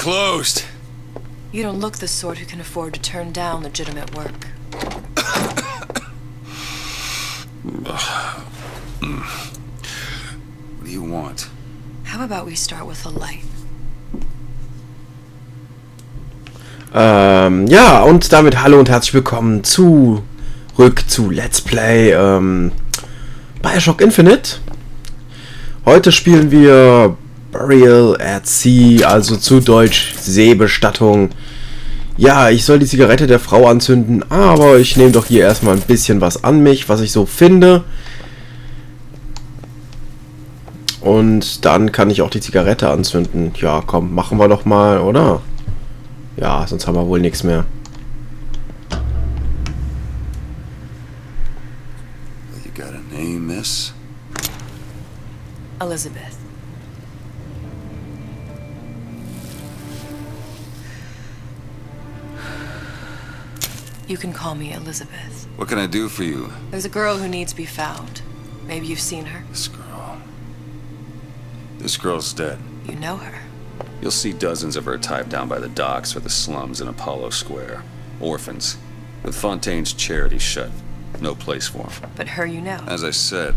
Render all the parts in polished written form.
closed. You don't look the sort who can afford to turn down legitimate work. What do you want? How about we start with a light? Ja, und damit hallo und herzlich willkommen zurück zu Let's Play Bioshok Infinite. Heute spielen wir Burial at Sea, also zu Deutsch Seebestattung. Ja, ich soll die Zigarette der Frau anzünden, aber ich nehme doch hier erstmal ein bisschen was an mich, was ich so finde. Und dann kann ich auch die Zigarette anzünden. Ja, komm, machen wir doch mal, oder? Ja, sonst haben wir wohl nichts mehr. You got a name, miss? Elizabeth. You can call me Elizabeth. What can I do for you? There's a girl who needs to be found. Maybe you've seen her. This girl's dead. You know her. You'll see dozens of her tied down by the docks or the slums in Apollo Square. Orphans. With Fontaine's charity shut. No place for them. But her you know. As I said,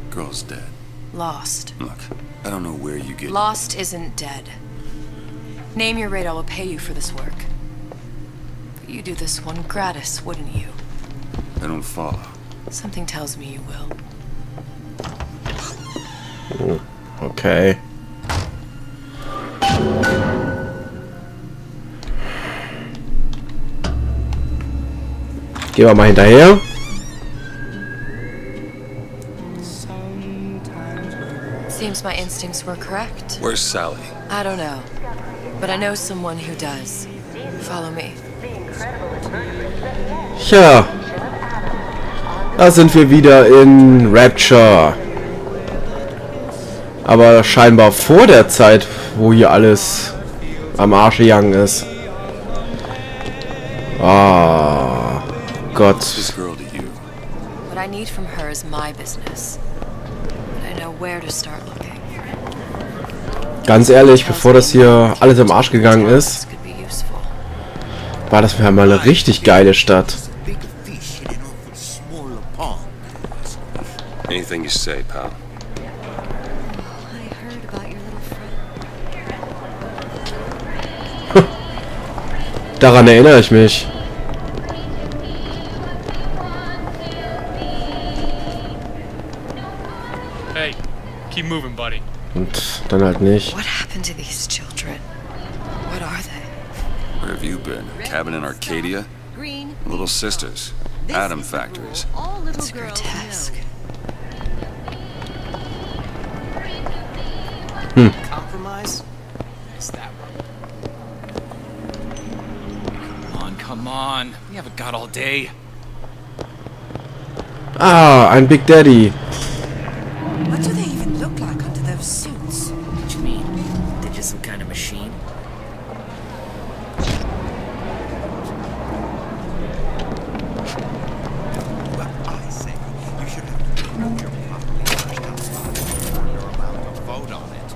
girl's dead. Lost. Look, I don't know where you get... Lost isn't dead. Name your rate, I will pay you for this work. But you do this one gratis, wouldn't you? I don't follow. Something tells me you will. Okay. Gehen wir mal hinterher. Seems my instincts were correct. Where's Sally? I don't know. But I know someone who does. Follow me. Tja. Da sind wir wieder in Rapture. Aber scheinbar vor der Zeit, wo hier alles am Arsch gegangen ist. Ah, Gott. What I need from her is my business. But I know where to start looking. Ganz ehrlich, bevor das hier alles am Arsch gegangen ist, war das mal eine richtig geile Stadt. Anything you say, pal. Daran erinnere ich mich. Hey, keep moving, buddy. Und dann halt nicht. What happened to these children? What are they? Where have you been? Cabin in Arcadia? Little sisters. Atom factories. It's grotesque. Compromise? Is that one? Come on. We haven't got all day. Ah, ein Big Daddy. What do they even look like under those suits? What do you mean? They're just some kind of machine? Well, I say you should have to prove your properly washed out spot before you're allowed to vote on it.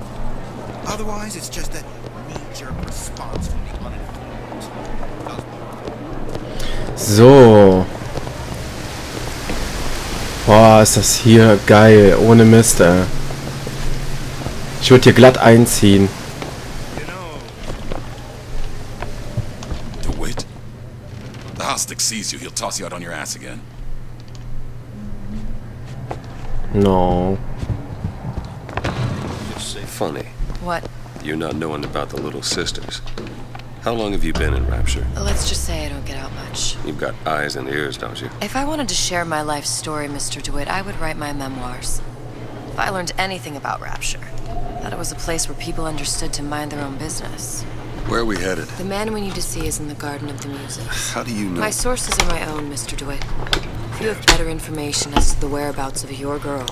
Otherwise, it's just a knee-jerk response from the uninformed. So. Boah, ist das hier geil. Ohne Mist, ey. Ich würde hier glatt einziehen. You know, DeWitt? The Hostic sees you, he'll toss you out on your ass again. No. Funny. What? You not knowing about the little sisters. How long have you been in Rapture? Let's just say I don't get out much. You've got eyes and ears, don't you? If I wanted to share my life story, Mr. DeWitt, I would write my memoirs. If I learned anything about Rapture, that it was a place where people understood to mind their own business. Where are we headed? The man we need to see is in the Garden of the Muses. How do you know? My sources are my own, Mr. DeWitt. If you have better information as to the whereabouts of your girl,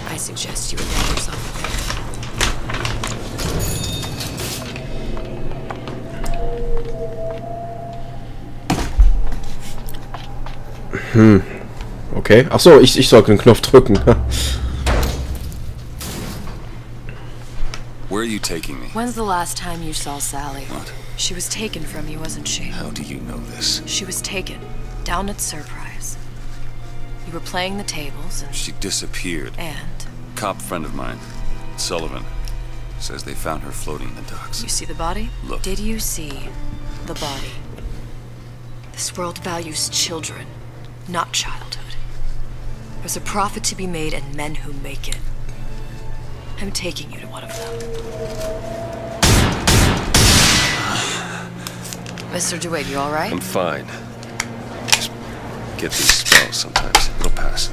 I suggest you involve yourself with it. Okay. Ach so, ich soll den Knopf drücken. Where are you taking me? When's the last time you saw Sally? What? She was taken from you, wasn't she? How do you know this? She was taken. Down at Surprise. You were playing the tables and... She disappeared. And? Cop friend of mine, Sullivan, says they found her floating in the docks. You see the body? Look. Did you see the body? This world values children, not childhood. There's a profit to be made and men who make it. I'm taking you to one of them. Mr. DeWitt, you alright? I'm fine. Just get these spells sometimes. It'll pass.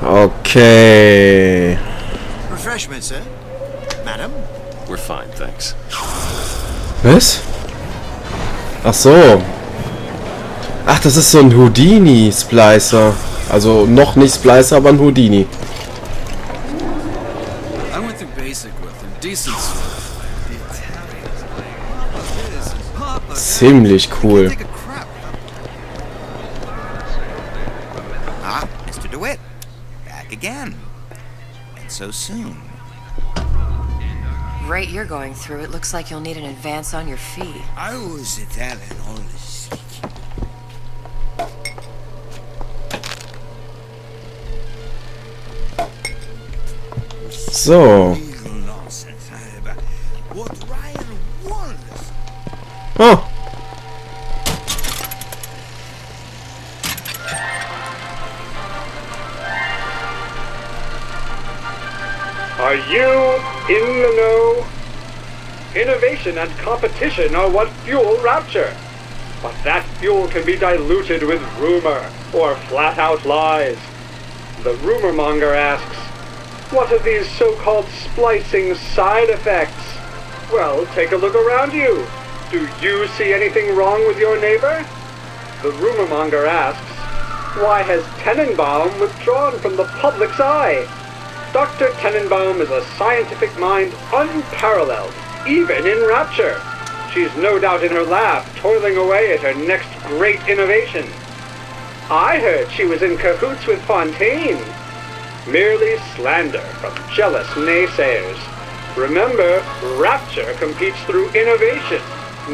Okay. Refreshment, sir. Madam? We're fine, thanks. Was? Ach so. Ach, das ist so ein Houdini-Splicer. Also noch nicht Splicer, aber ein Houdini. I went through basic with him. Decent stuff. Ziemlich cool. Take a crap. Ah, Mr. DeWitt. Back again. And so soon. Rate you're going through, it looks like you'll need an advance on your fee. I was Italian all this. So. Nonsense. What Ryan wants. Oh. Are you in the know? Innovation and competition are what fuel Rapture. But that fuel can be diluted with rumor or flat-out lies. The rumor monger asks, what are these so-called splicing side effects? Well, take a look around you. Do you see anything wrong with your neighbor? The rumor monger asks, why has Tenenbaum withdrawn from the public's eye? Dr. Tenenbaum is a scientific mind unparalleled, even in Rapture. She's no doubt in her lab, toiling away at her next great innovation. I heard she was in cahoots with Fontaine. Merely slander from jealous naysayers. Remember, Rapture competes through innovation,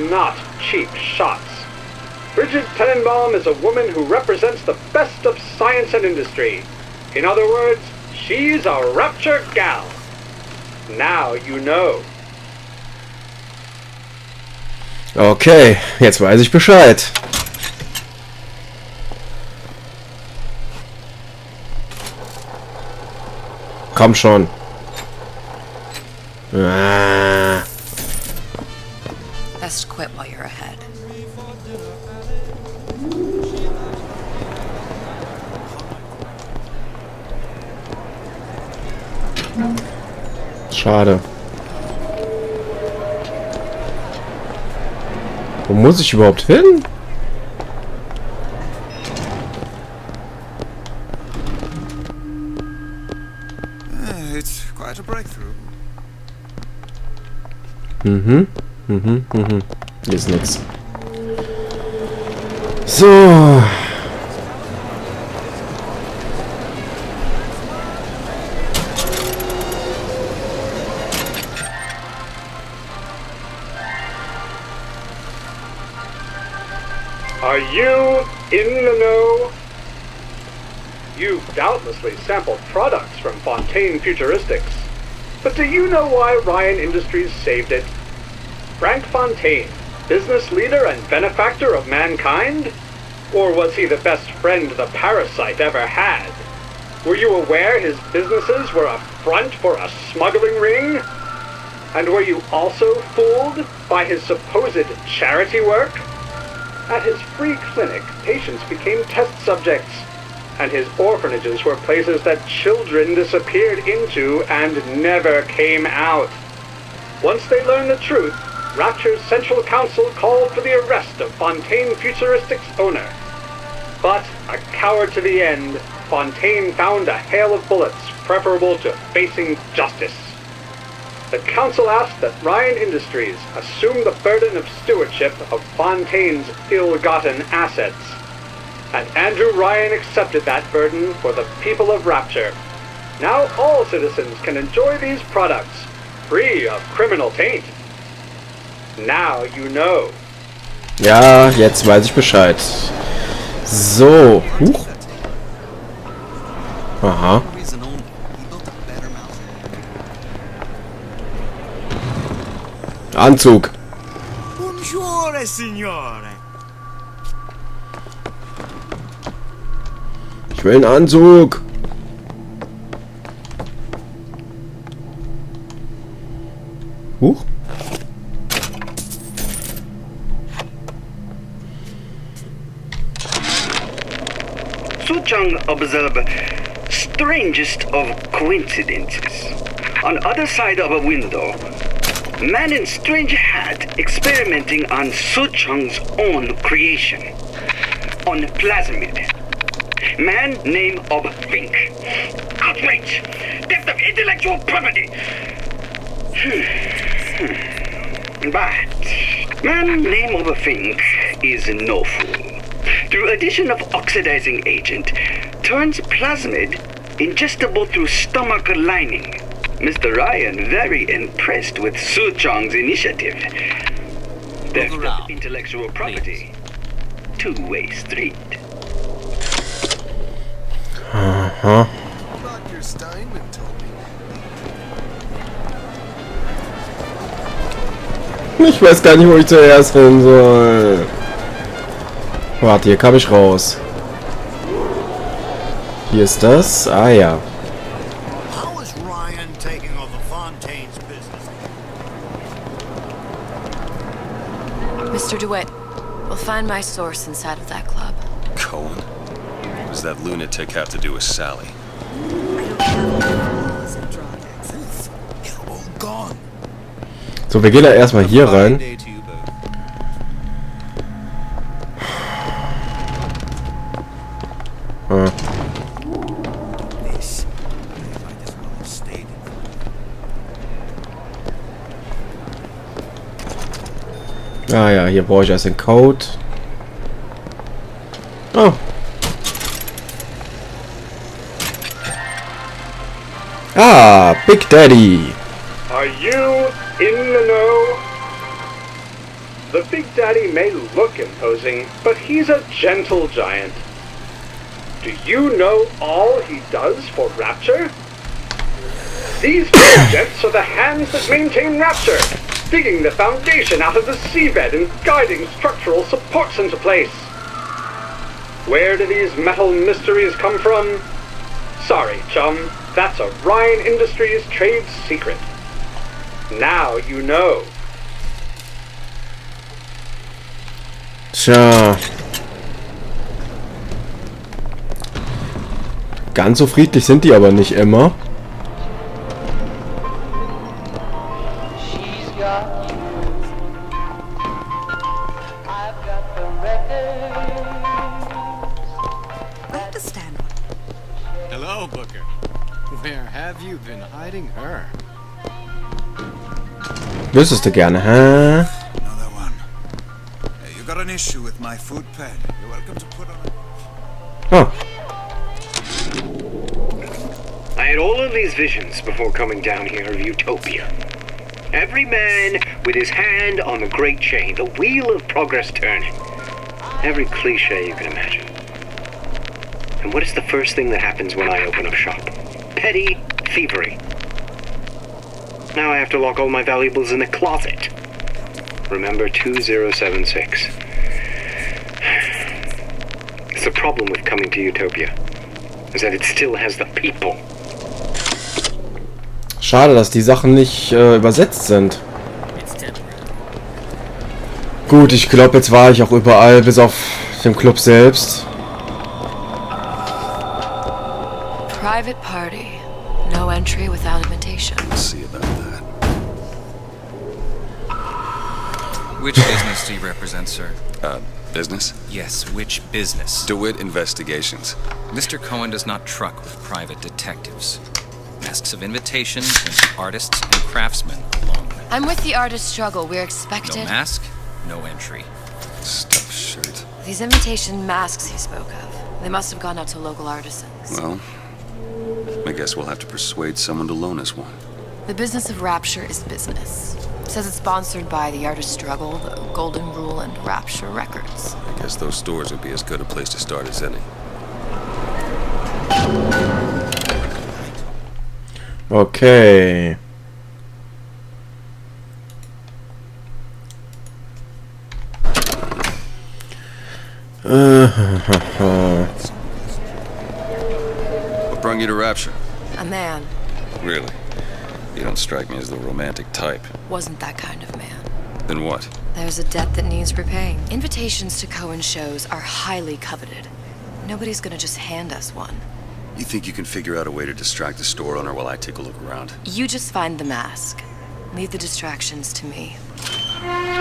not cheap shots. Bridget Tenenbaum is a woman who represents the best of science and industry. In other words, she's a Rapture gal. Now you know. Okay, jetzt weiß ich Bescheid. Komm schon. Ah. Best quit while you're ahead. Schade. Wo muss ich überhaupt hin? It's quite a breakthrough. Hier ist nix. So. Are you in the know? You've doubtlessly sampled products from Fontaine Futuristics. But do you know why Ryan Industries saved it? Frank Fontaine, business leader and benefactor of mankind? Or was he the best friend the parasite ever had? Were you aware his businesses were a front for a smuggling ring? And were you also fooled by his supposed charity work? At his free clinic, patients became test subjects, and his orphanages were places that children disappeared into and never came out. Once they learned the truth, Rapture's Central Council called for the arrest of Fontaine Futuristics' owner. But, a coward to the end, Fontaine found a hail of bullets preferable to facing justice. The council asked that Ryan Industries assume the burden of stewardship of Fontaine's ill-gotten assets. and Andrew Ryan accepted that burden for the people of Rapture. Now all citizens can enjoy these products, free of criminal taint. Now you know. Ja, jetzt weiß ich Bescheid. So. Huch. Aha. Anzug. Buongiorno, signore. Ich will einen Anzug. Huch. Suchong observe strangest of coincidences. On other side of a window, man in strange hat experimenting on Suchong's own creation. On plasmid. Man name of Fink. Outrage! Theft of intellectual property! But man name of a Fink is no fool. Through addition of oxidizing agent, turns plasmid ingestible through stomach lining. Mr. Ryan very impressed with Suchong's initiative. Theft of intellectual property. Two-way street. Aha. Dr. Steinman told me. Ich weiß gar nicht, wo ich zuerst hin soll. Warte, hier kam ich raus. Hier ist das. Ah ja. How is Ryan taking over Fontaine's business? Mr. DeWitt, we'll find my source inside of that club. Cohen? What does that lunatic have to do with Sally? They're all gone. So, wir gehen da erstmal hier rein. Ah. This, if I just want to stay Ah ja, hier brauche ich erst den Code. Oh. Ah, Big Daddy. Are you in the know? The Big Daddy may look imposing, but he's a gentle giant. Do you know all he does for Rapture? These projects are the hands that maintain Rapture, digging the foundation out of the seabed and guiding structural supports into place. Where do these metal mysteries come from? Sorry, chum, that's a Ryan Industries trade secret. Now you know. Tja. Ganz so friedlich sind die aber nicht immer. Understand. Hello, Booker. Where have you been hiding her? Wüsstest du gerne, hä? Another one. Hey, you got an issue with my food pad. You're welcome to put on it. Ah. I had all of these visions before coming down here of Utopia. Every man with his hand on the great chain, the wheel of progress turning. Every cliche you can imagine. And what is the first thing that happens when I open up shop? Petty thievery. Now I have to lock all my valuables in a closet. Remember 2076. It's the problem with coming to Utopia, is that it still has the people. Schade, dass die Sachen nicht übersetzt sind. Gut, ich glaube, jetzt war ich auch überall, bis auf den Club selbst. Private party. No entry without invitation. Let's see about that. Which business do you represent, sir? Business? Yes, which business? DeWitt Investigations. Mr. Cohen does not truck with private detectives. Masks of invitation and artists and craftsmen alone. I'm with the artist struggle. We're No expected. mask, no entry. Stuffed shirt. These invitation masks he spoke of, they must have gone out to local artisans. Well, I guess we'll have to persuade someone to loan us one. The business of Rapture is business. It says it's sponsored by the Artist Struggle, the Golden Rule, and Rapture Records. I guess those stores would be as good a place to start as any. Okay. What brought you to Rapture? A man. Really? You don't strike me as the romantic type. Wasn't that kind of man. Then what? There's a debt that needs repaying. Invitations to Cohen shows are highly coveted. Nobody's gonna just hand us one. You think you can figure out a way to distract the store owner while I take a look around? You just find the mask. Leave the distractions to me.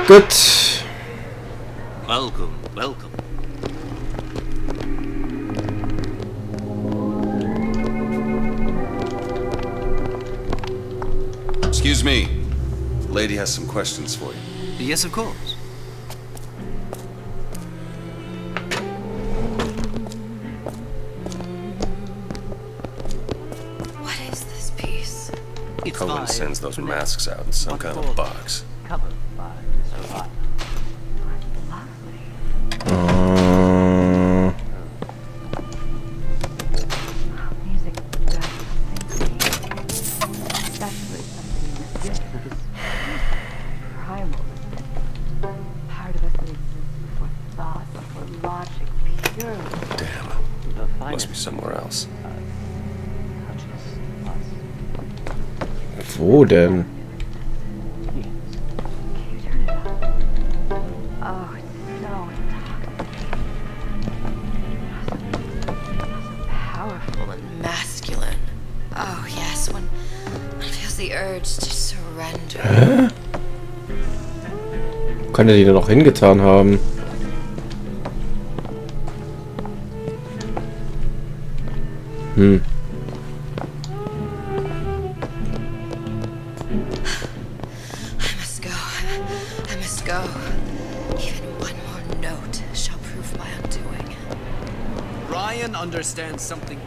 Gut. Welcome, welcome. Excuse me. The lady has some questions for you. Yes, of course. What is this piece? It's Cohen fine. sends those masks out in some kind of box. Covered by survival. Music does something to me. Especially something in this gift that is primal. Part of us that exists before thought, before logic, pure. Damn. The Must finest be somewhere else. touches us. Wo denn? Can you turn it up? Oh, it's so intoxicating. So powerful and Masculine. Oh, yes, when one feels the urge to surrender. Hä? Wo kann er die denn noch hingetan haben? Hm. I must go. I must go. Even one more note shall prove my undoing. Ryan understands something